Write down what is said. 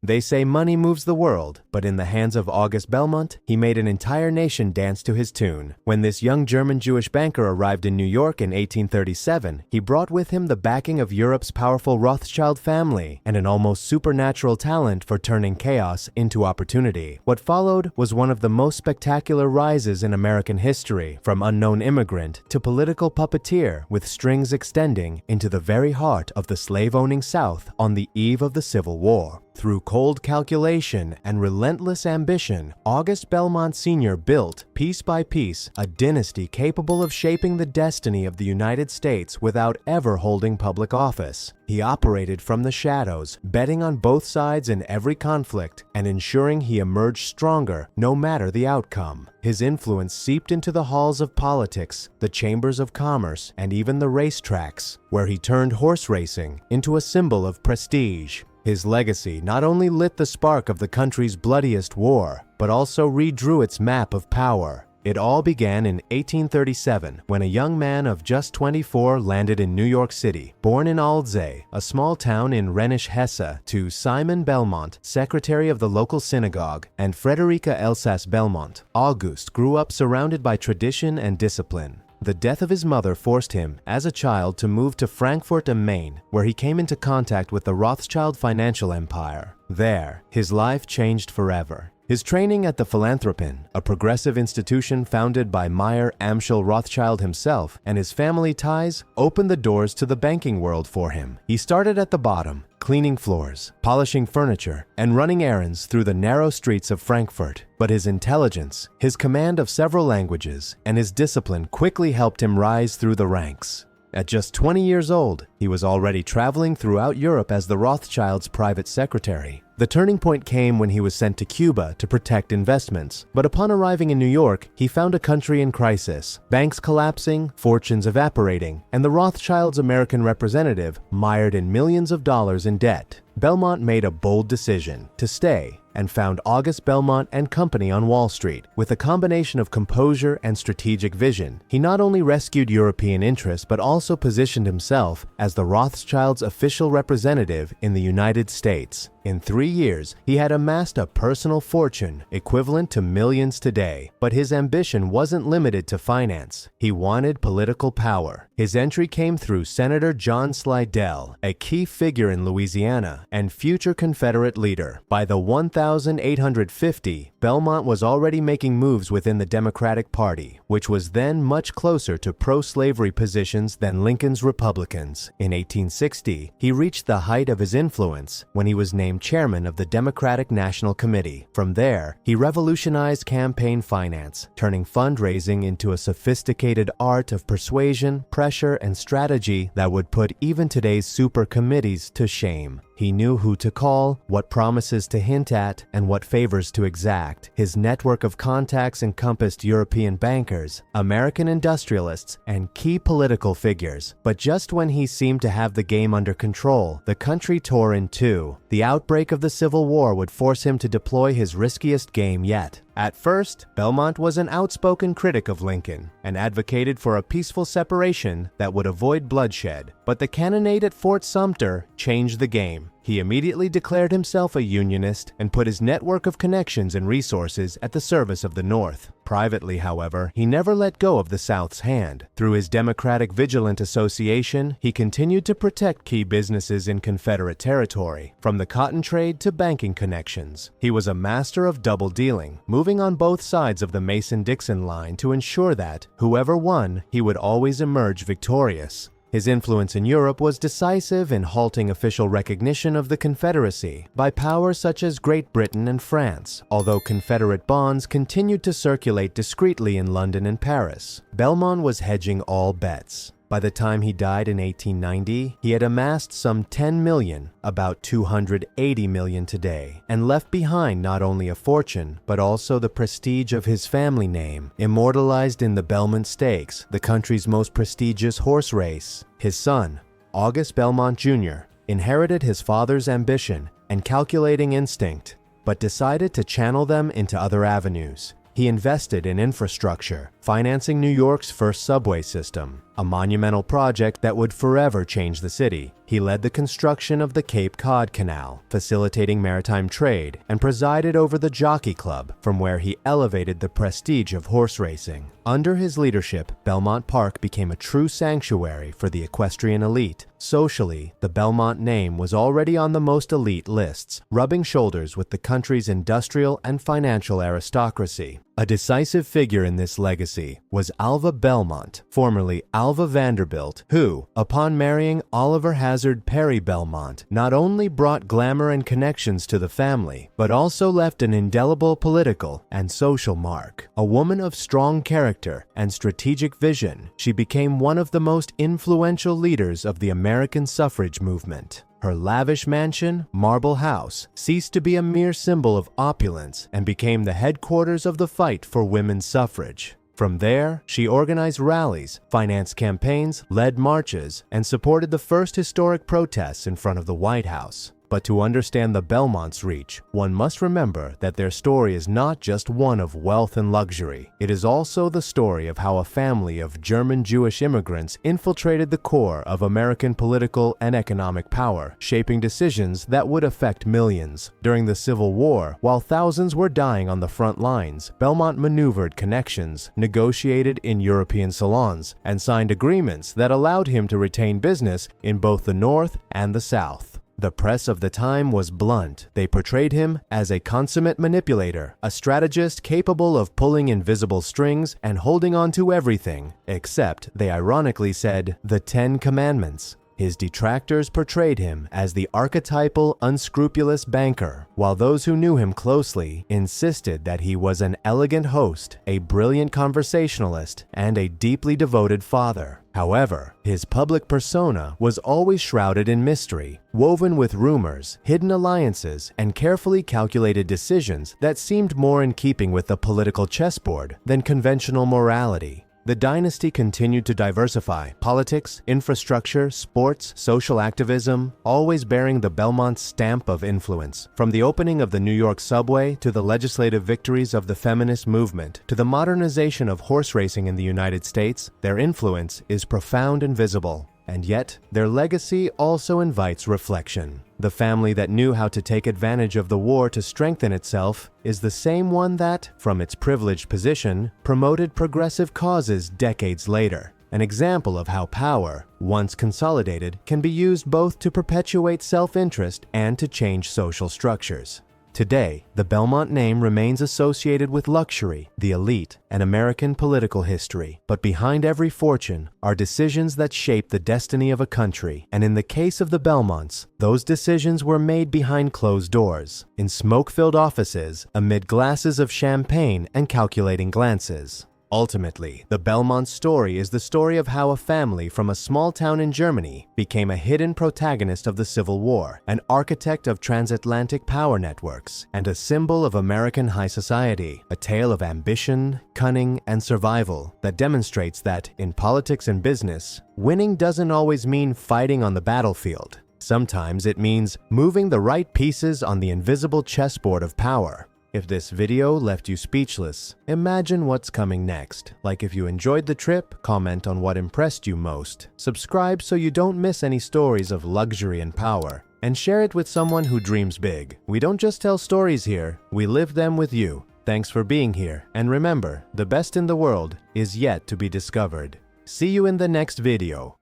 They say money moves the world, but in the hands of August Belmont, he made an entire nation dance to his tune. When this young German Jewish banker arrived in New York in 1837, he brought with him the backing of Europe's powerful Rothschild family and an almost supernatural talent for turning chaos into opportunity. What followed was one of the most spectacular rises in American history, from unknown immigrant to political puppeteer, with strings extending into the very heart of the slave-owning South on the eve of the Civil War. Through cold calculation and relentless ambition, August Belmont Sr. built, piece by piece, a dynasty capable of shaping the destiny of the United States without ever holding public office. He operated from the shadows, betting on both sides in every conflict and ensuring he emerged stronger no matter the outcome. His influence seeped into the halls of politics, the chambers of commerce, and even the racetracks, where he turned horse racing into a symbol of prestige. His legacy not only lit the spark of the country's bloodiest war, but also redrew its map of power. It all began in 1837, when a young man of just 24 landed in New York City. Born in Alzey, a small town in Rhenish Hesse, to Simon Belmont, secretary of the local synagogue, and Frederica Elsass Belmont, August grew up surrounded by tradition and discipline. The death of his mother forced him, as a child, to move to Frankfurt am Main, where he came into contact with the Rothschild financial empire. There, his life changed forever. His training at the Philanthropin, a progressive institution founded by Meyer Amschel Rothschild himself, and his family ties opened the doors to the banking world for him. He started at the bottom, cleaning floors, polishing furniture, and running errands through the narrow streets of Frankfurt. But his intelligence, his command of several languages, and his discipline quickly helped him rise through the ranks. At just 20 years old, he was already traveling throughout Europe as the Rothschilds' private secretary. The turning point came when he was sent to Cuba to protect investments. But upon arriving in New York, he found a country in crisis, banks collapsing, fortunes evaporating, and the Rothschilds' American representative mired in millions of dollars in debt. Belmont made a bold decision to stay and found August Belmont and Company on Wall Street. With a combination of composure and strategic vision, he not only rescued European interests but also positioned himself as the Rothschilds' official representative in the United States. In 3 years, he had amassed a personal fortune equivalent to millions today. But his ambition wasn't limited to finance. He wanted political power. His entry came through Senator John Slidell, a key figure in Louisiana and future Confederate leader. By the 1850, Belmont was already making moves within the Democratic Party, which was then much closer to pro-slavery positions than Lincoln's Republicans. In 1860, he reached the height of his influence when he was named chairman of the Democratic National Committee. From there, he revolutionized campaign finance, turning fundraising into a sophisticated art of persuasion, pressure, and strategy that would put even today's super committees to shame. He knew who to call, what promises to hint at, and what favors to exact. His network of contacts encompassed European bankers, American industrialists, and key political figures. But just when he seemed to have the game under control, the country tore in two. The outbreak of the Civil War would force him to deploy his riskiest game yet. At first, Belmont was an outspoken critic of Lincoln and advocated for a peaceful separation that would avoid bloodshed. But the cannonade at Fort Sumter changed the game. He immediately declared himself a Unionist and put his network of connections and resources at the service of the North. Privately, however, he never let go of the South's hand. Through his Democratic Vigilant Association, he continued to protect key businesses in Confederate territory, from the cotton trade to banking connections. He was a master of double dealing, moving on both sides of the Mason-Dixon line to ensure that, whoever won, he would always emerge victorious. His influence in Europe was decisive in halting official recognition of the Confederacy by powers such as Great Britain and France, although Confederate bonds continued to circulate discreetly in London and Paris. Belmont was hedging all bets. By the time he died in 1890, he had amassed some 10 million, about 280 million today, and left behind not only a fortune, but also the prestige of his family name, immortalized in the Belmont Stakes, the country's most prestigious horse race. His son, August Belmont Jr., inherited his father's ambition and calculating instinct, but decided to channel them into other avenues. He invested in infrastructure, financing New York's first subway system, a monumental project that would forever change the city. He led the construction of the Cape Cod Canal, facilitating maritime trade, and presided over the Jockey Club, from where he elevated the prestige of horse racing. Under his leadership, Belmont Park became a true sanctuary for the equestrian elite. Socially, the Belmont name was already on the most elite lists, rubbing shoulders with the country's industrial and financial aristocracy. A decisive figure in this legacy was Alva Belmont, formerly Alva Vanderbilt, who, upon marrying Oliver Hazard Perry Belmont, not only brought glamour and connections to the family, but also left an indelible political and social mark. A woman of strong character and strategic vision, she became one of the most influential leaders of the American suffrage movement. Her lavish mansion, Marble House, ceased to be a mere symbol of opulence and became the headquarters of the fight for women's suffrage. From there, she organized rallies, financed campaigns, led marches, and supported the first historic protests in front of the White House. But to understand the Belmonts' reach, one must remember that their story is not just one of wealth and luxury. It is also the story of how a family of German Jewish immigrants infiltrated the core of American political and economic power, shaping decisions that would affect millions. During the Civil War, while thousands were dying on the front lines, Belmont maneuvered connections, negotiated in European salons, and signed agreements that allowed him to retain business in both the North and the South. The press of the time was blunt. They portrayed him as a consummate manipulator, a strategist capable of pulling invisible strings and holding on to everything, except, they ironically said, the 10 Commandments. His detractors portrayed him as the archetypal, unscrupulous banker, while those who knew him closely insisted that he was an elegant host, a brilliant conversationalist, and a deeply devoted father. However, his public persona was always shrouded in mystery, woven with rumors, hidden alliances, and carefully calculated decisions that seemed more in keeping with the political chessboard than conventional morality. The dynasty continued to diversify: politics, infrastructure, sports, social activism, always bearing the Belmont stamp of influence. From the opening of the New York subway to the legislative victories of the feminist movement to the modernization of horse racing in the United States, their influence is profound and visible. And yet, their legacy also invites reflection. The family that knew how to take advantage of the war to strengthen itself is the same one that, from its privileged position, promoted progressive causes decades later. An example of how power, once consolidated, can be used both to perpetuate self-interest and to change social structures. Today, the Belmont name remains associated with luxury, the elite, and American political history. But behind every fortune are decisions that shape the destiny of a country. And in the case of the Belmonts, those decisions were made behind closed doors, in smoke-filled offices, amid glasses of champagne and calculating glances. Ultimately, the Belmont story is the story of how a family from a small town in Germany became a hidden protagonist of the Civil War, an architect of transatlantic power networks, and a symbol of American high society, a tale of ambition, cunning, and survival that demonstrates that, in politics and business, winning doesn't always mean fighting on the battlefield. Sometimes it means moving the right pieces on the invisible chessboard of power. If this video left you speechless, imagine what's coming next. Like if you enjoyed the trip, comment on what impressed you most, subscribe so you don't miss any stories of luxury and power, and share it with someone who dreams big. We don't just tell stories here, we live them with you. Thanks for being here, and remember, the best in the world is yet to be discovered. See you in the next video.